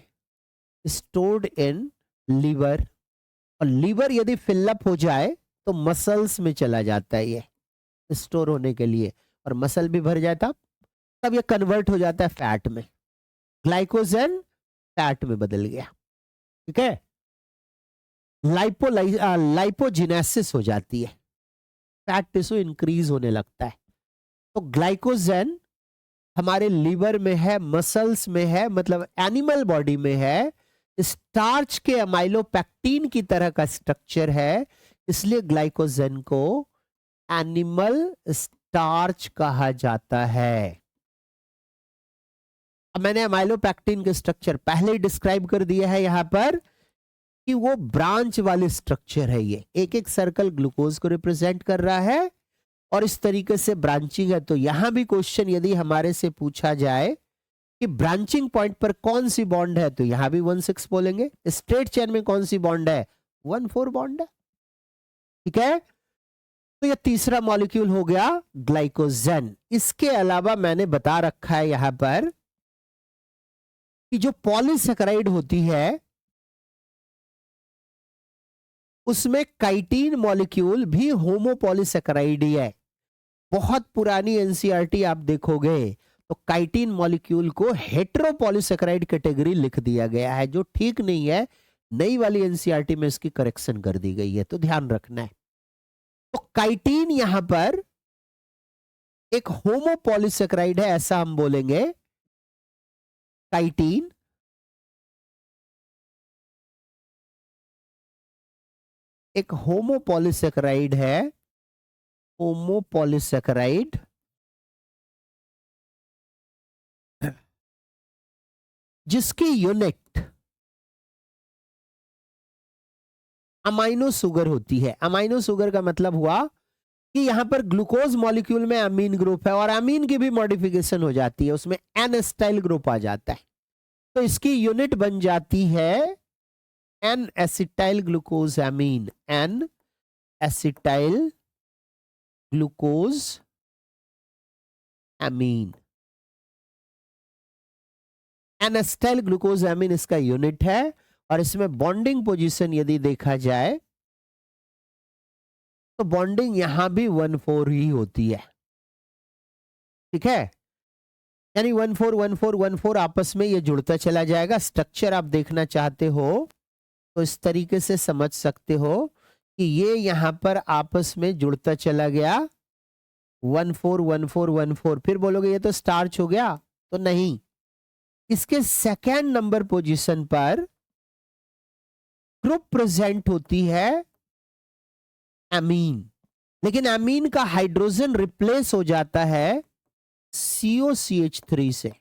स्टोर्ड इन लिवर, और लिवर यदि फिलअप हो जाए तो मसल्स में चला जाता है ये स्टोर होने के लिए, और मसल भी भर जाए तब ये कन्वर्ट हो जाता है फैट में, ग्लाइकोजन फैट में बदल गया, ठीक है। लाइपोजिनेसिस हो जाती है, फैट टिश्यू इंक्रीज होने लगता है। तो ग्लाइकोजन हमारे लिवर में है, मसल्स में है, मतलब एनिमल बॉडी में है, स्टार्च के अमाइलोपेक्टिन की तरह का स्ट्रक्चर है, इसलिए ग्लाइकोजन को एनिमल स्टार्च कहा जाता है। अब मैंने अमाइलोपेक्टिन के स्ट्रक्चर पहले ही डिस्क्राइब कर दिया है यहां पर कि वो ब्रांच वाले स्ट्रक्चर है। ये एक एक सर्कल ग्लूकोज को रिप्रेजेंट कर रहा है और इस तरीके से ब्रांचिंग है। तो यहां भी क्वेश्चन यदि हमारे से पूछा जाए कि ब्रांचिंग पॉइंट पर कौन सी बॉन्ड है, तो यहां भी 1,6 बोलेंगे। स्ट्रेट चेन में कौन सी बॉन्ड है, 1,4 बॉन्ड है। ठीक है, तो यह तीसरा मॉलिक्यूल हो गया ग्लाइकोजन। इसके अलावा मैंने बता रखा है यहां पर कि जो पॉलीसेकेराइड होती है उसमें काइटीन मॉलिक्यूल भी होमोपॉलीसेकेराइड ही है। बहुत पुरानी एनसीईआरटी आप देखोगे तो काइटीन मॉलिक्यूल को हेटेरोपॉलीसेकेराइड कैटेगरी लिख दिया गया है, जो ठीक नहीं है। नई वाली एनसीईआरटी में इसकी करेक्शन कर दी गई है, तो ध्यान रखना है। तो काइटीन यहां पर एक होमोपॉलीसेकेराइड है, ऐसा हम बोलेंगे। काइटीन एक होमोपॉलीसेकेराइड है, होमोपॉलीसेकेराइड जिसकी यूनिट अमाइनो शुगर होती है। अमाइनो शुगर का मतलब हुआ कि यहां पर ग्लूकोज मॉलिक्यूल में अमीन ग्रुप है और अमीन की भी मॉडिफिकेशन हो जाती है, उसमें एन एसिटाइल ग्रुप आ जाता है। तो इसकी यूनिट बन जाती है एन एसिटाइल ग्लूकोज अमीन, एन एसिटाइल ग्लूकोज अमीन। एन एसिटाइल ग्लूकोज अमीन इसका यूनिट है और इसमें बॉन्डिंग पोजीशन यदि देखा जाए तो बॉन्डिंग यहां भी 1,4 ही होती है। ठीक है, यानी 1,4 1,4 1,4 आपस में ये जुड़ता चला जाएगा। स्ट्रक्चर आप देखना चाहते हो तो इस तरीके से समझ सकते हो कि ये यहां पर आपस में जुड़ता चला गया 1,4 1,4 1,4। फिर बोलोगे ये तो स्टार्च हो गया, तो नहीं। इसके सेकेंड नंबर पोजीशन पर ग्रुप प्रेजेंट होती है एमीन, लेकिन एमीन का हाइड्रोजन रिप्लेस हो जाता है COCH3 से।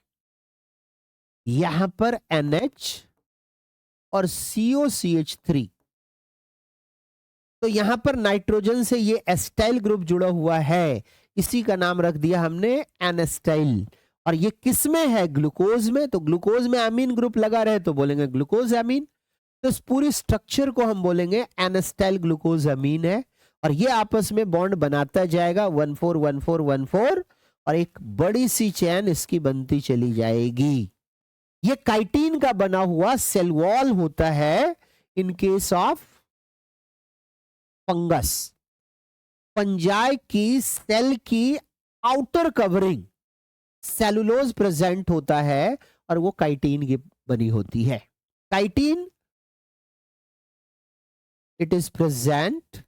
यहां पर NH और COCH3, तो यहां पर नाइट्रोजन से ये एस्टाइल ग्रुप जुड़ा हुआ है, इसी का नाम रख दिया हमने एनेस्टाइल। और ये किस में है, ग्लूकोज में। तो ग्लूकोज में अमीन ग्रुप लगा रहे तो बोलेंगे ग्लूकोज अमीन। तो इस पूरी स्ट्रक्चर को हम बोलेंगे एनेस्टाइल ग्लूकोज अमीन है। और ये आपस में बॉन्ड बनाता जाएगा 1,4 1,4 1,4 और एक बड़ी सी चैन इसकी बनती चली जाएगी। ये काइटीन का बना हुआ सेल वॉल होता है in case of fungus. Fungi की सेल की आउटर कवरिंग सेलुलोज प्रेजेंट होता है और वो काइटीन की बनी होती है। Chitin it is present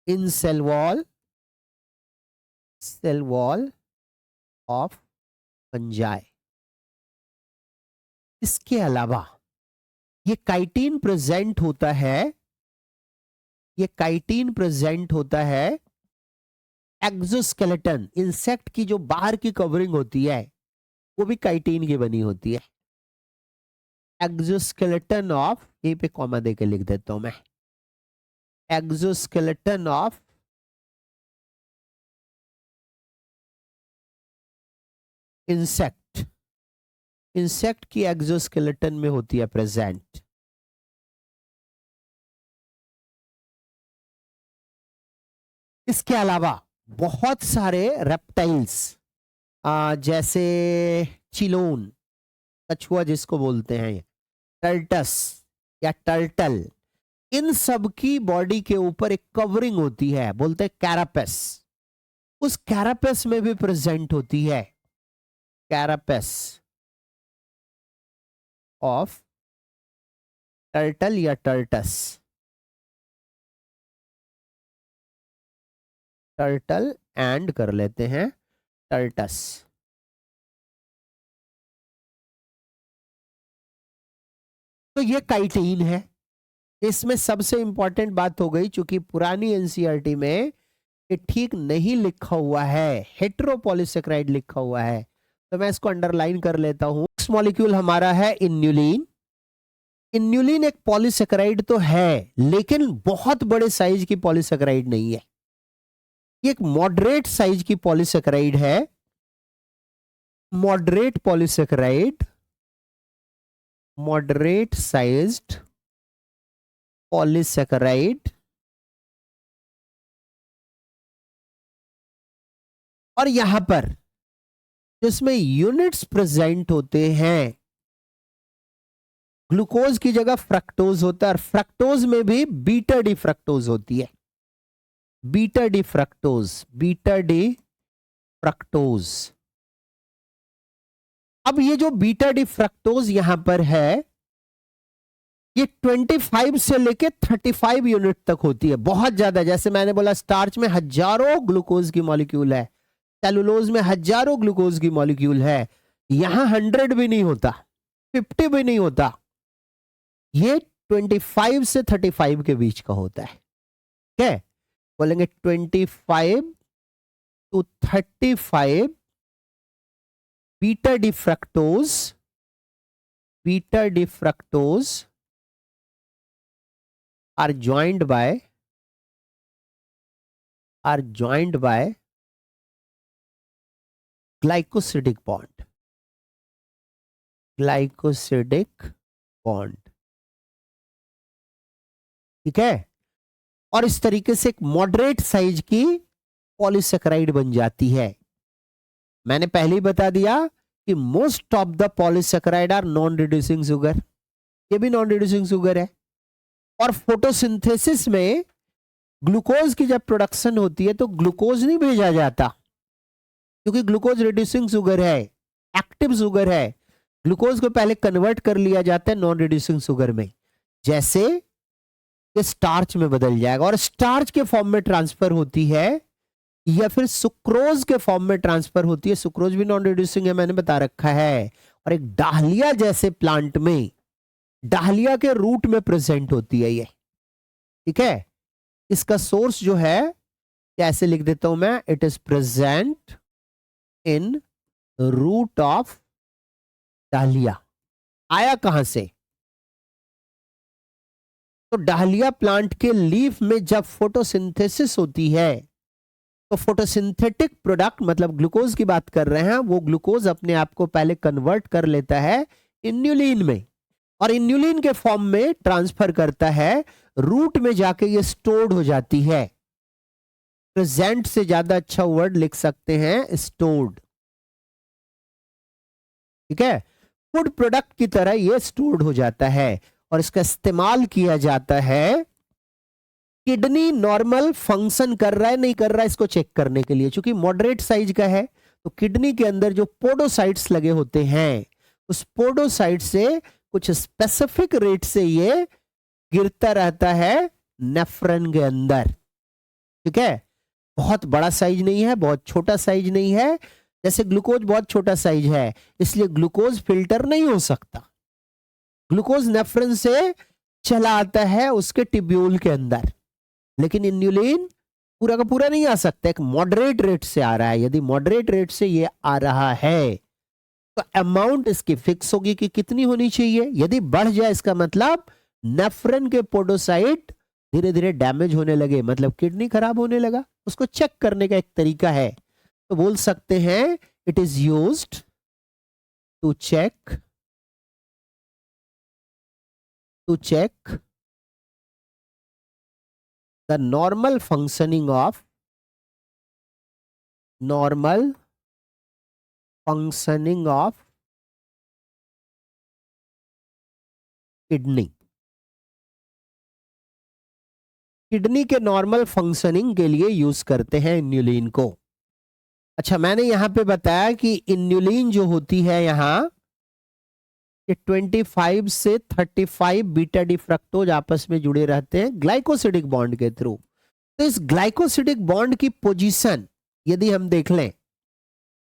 in cell wall of fungi। इसके अलावा ये काइटीन प्रेजेंट होता है, ये काइटीन प्रेजेंट होता है एक्सोस्केलेटन, इंसेक्ट की जो बाहर की कवरिंग होती है वो भी काइटीन की बनी होती है। एक्सोस्केलेटन ऑफ, यहीं पे कॉमा देके लिख देता हूं मैं, एक्सोस्केलेटन ऑफ इंसेक्ट, इंसेक्ट की एक्सोस्केलेटन में होती है प्रेजेंट। इसके अलावा बहुत सारे रेप्टाइल्स जैसे चिलोन, कछुआ जिसको बोलते हैं, टर्टस या टर्टल, इन सब की बॉडी के ऊपर एक कवरिंग होती है, बोलते हैं कैरापेस। उस कैरापेस में भी प्रेजेंट होती है कैरापेस ऑफ टर्टल या टर्टस, टर्टल एंड कर लेते हैं टर्टस। तो ये काइटीन है। इसमें सबसे इंपॉर्टेंट बात हो गई, चूंकि पुरानी एनसीईआरटी में ये ठीक नहीं लिखा हुआ है, हेटेरोपॉलीसेकेराइड लिखा हुआ है, तो मैं इसको अंडरलाइन कर लेता हूं। नेक्स्ट मॉलिक्यूल हमारा है इन्युलिन। इन्युलिन एक पॉलीसेकेराइड तो है, लेकिन बहुत बड़े साइज की पॉलीसेकेराइड नहीं है। ये एक मॉडरेट साइज की पॉलीसेकेराइड है, moderate polysaccharide, moderate sized polysaccharide. और यहां पर जिसमें यूनिट्स प्रेजेंट होते हैं, ग्लूकोज की जगह फ्रक्टोज होता है, और फ्रक्टोज में भी बीटा डी फ्रक्टोज होती है, beta D fructose, beta D fructose. अब ये जो बीटा डी फ्रक्टोज यहां पर है, ये 25 से लेके 35 यूनिट तक होती है, बहुत ज्यादा। जैसे मैंने बोला स्टार्च में हजारों ग्लूकोज की मॉलिक्यूल है, सेलुलोज में हजारों ग्लूकोज की मॉलिक्यूल है, यहां 100 भी नहीं होता, 50 भी नहीं होता, ये 25 से 35 के बीच का होता है। ठीक है, बोलेंगे 25 to 35 beta D fructose, beta D fructose are joined by glycosidic bond, glycosidic bond। ठीक है, और इस तरीके से एक मॉडरेट साइज की पॉलीसेकेराइड बन जाती है। मैंने पहले ही बता दिया कि most of the polysaccharide are non reducing sugar, ये भी नॉन रिड्यूसिंग शुगर है। और फोटोसिंथेसिस में ग्लूकोज की जब प्रोडक्शन होती है तो ग्लूकोज नहीं भेजा जाता, क्योंकि ग्लूकोज रिड्यूसिंग शुगर है, एक्टिव शुगर है। ग्लूकोज को पहले कन्वर्ट कर लिया जाता है नॉन रिड्यूसिंग शुगर में, जैसे ये स्टार्च में बदल जाएगा, और स्टार्च के फॉर्म में ट्रांसफर होती है, या फिर सुक्रोज के फॉर्म में ट्रांसफर होती है। सुक्रोज भी नॉन रिड्यूसिंग है, मैंने बता रखा है। और एक डाहलिया जैसे प्लांट में, डाहलिया के रूट में प्रेजेंट होती है ये। ठीक है, इसका सोर्स जो है कैसे लिख देता हूं मैं, it is present in root of dahlia. आया कहां से, तो डाहलिया प्लांट के लीफ में जब फोटोसिंथेसिस होती है, तो फोटोसिंथेटिक प्रोडक्ट, मतलब ग्लूकोज की बात कर रहे हैं, वो ग्लूकोज अपने आप को पहले कन्वर्ट कर लेता है इन्युलिन में, और इन्युलिन के फॉर्म में ट्रांसफर करता है, रूट में जाके ये स्टोर्ड हो जाती है। प्रेजेंट से ज्यादा अच्छा वर्ड लिख सकते हैं स्टोर्ड। ठीक है, फूड प्रोडक्ट की तरह ये स्टोर्ड हो जाता है, और इसका इस्तेमाल किया जाता है किडनी नॉर्मल फंक्शन कर रहा है नहीं कर रहा है इसको चेक करने के लिए। चूंकि मॉडरेट साइज का है, तो किडनी के अंदर जो पोडोसाइट्स लगे होते हैं, उस पोडोसाइट से कुछ स्पेसिफिक रेट से ये गिरता रहता है नेफ्रॉन के अंदर। ठीक है, बहुत बड़ा साइज नहीं है, बहुत छोटा साइज नहीं है। जैसे ग्लूकोज बहुत छोटा साइज है, इसलिए ग्लूकोज फिल्टर नहीं हो सकता, ग्लूकोज नेफ्रॉन से चला आता है उसके टिब्यूल के अंदर, लेकिन इन्युलिन पूरा का पूरा नहीं आ सकता, एक मॉडरेट रेट से आ रहा है। यदि मॉडरेट रेट से ये आ रहा है, तो अमाउंट इसकी फिक्स होगी कि कितनी होनी चाहिए। यदि बढ़ जाए, इसका मतलब नेफ्रॉन के पोडोसाइट धीरे धीरे डैमेज होने लगे, मतलब किडनी खराब होने लगा। उसको चेक करने का एक तरीका है, तो बोल सकते हैं it is used to check the normal functioning of kidney. Kidney के नॉर्मल फंक्शनिंग के लिए यूज करते हैं इन्युलिन को। अच्छा, मैंने यहां पे बताया कि इन्युलिन जो होती है यहां, ये 25 से 35 बीटा डी फ्रक्टोज आपस में जुड़े रहते हैं ग्लाइकोसिडिक बॉन्ड के थ्रू। तो इस ग्लाइकोसिडिक बॉन्ड की पोजीशन यदि हम देख लें,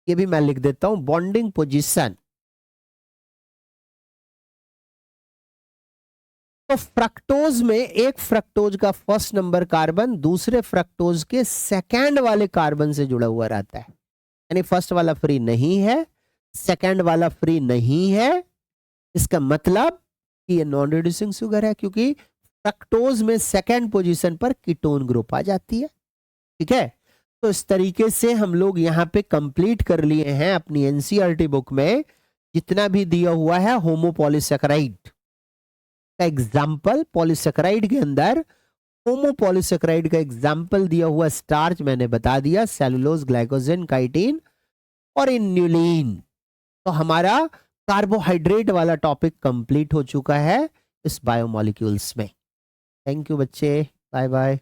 ये भी मैं लिख देता हूं, बॉन्डिंग पोजीशन। तो फ्रक्टोज में एक फ्रक्टोज का फर्स्ट नंबर कार्बन दूसरे फ्रक्टोज के सेकंड वाले कार्बन से जुड़ा हुआ रहता है, यानी फर्स्ट वाला फ्री नहीं है, सेकंड वाला फ्री नहीं है। इसका मतलब कि ये नॉन रिड्यूसिंग शुगर है, क्योंकि फ्रक्टोज में सेकंड पोजीशन पर कीटोन ग्रुप आ जाती है। ठीक है, तो इस तरीके से हम लोग यहाँ पे कंप्लीट कर लिए हैं अपनी एनसीईआरटी बुक में जितना भी दिया हुआ है होमोपॉलीसेकेराइड का एग्जाम्पल। पॉलीसेकेराइड के अंदर होमोपॉलीसेकेराइड का एग्जाम्पल दिया हुआ स्टार्च मैंने बता दिया, सेलुलोज, ग्लाइकोजन, काइटिन और इन्यूलिन। तो हमारा कार्बोहाइड्रेट वाला टॉपिक कंप्लीट हो चुका है इस बायोमॉलिक्यूल्स में। थैंक यू बच्चे, बाय बाय।